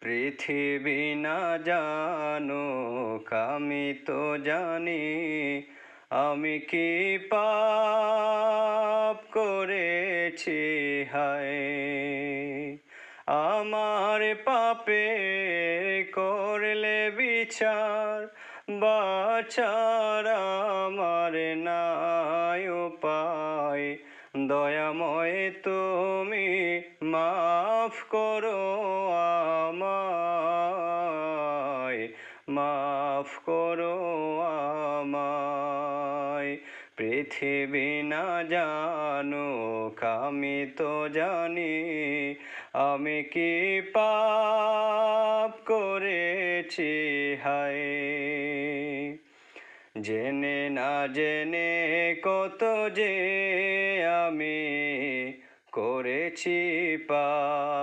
পৃথিবী না জানুক আমি তো জানি, আমি কি পাপ করেছি হায়। আমার পাপে করলে বিচার, বাঁচার আমার নাই উপায়। দয়াময় তুমি মাফ করো আমায়, মাফ করো আমায়। পৃথিবী না জানুক আমি তো জানি, আমি কি পাপ করেছি হায়। জেনে না জেনে কত যে আমি করেছি পাপ।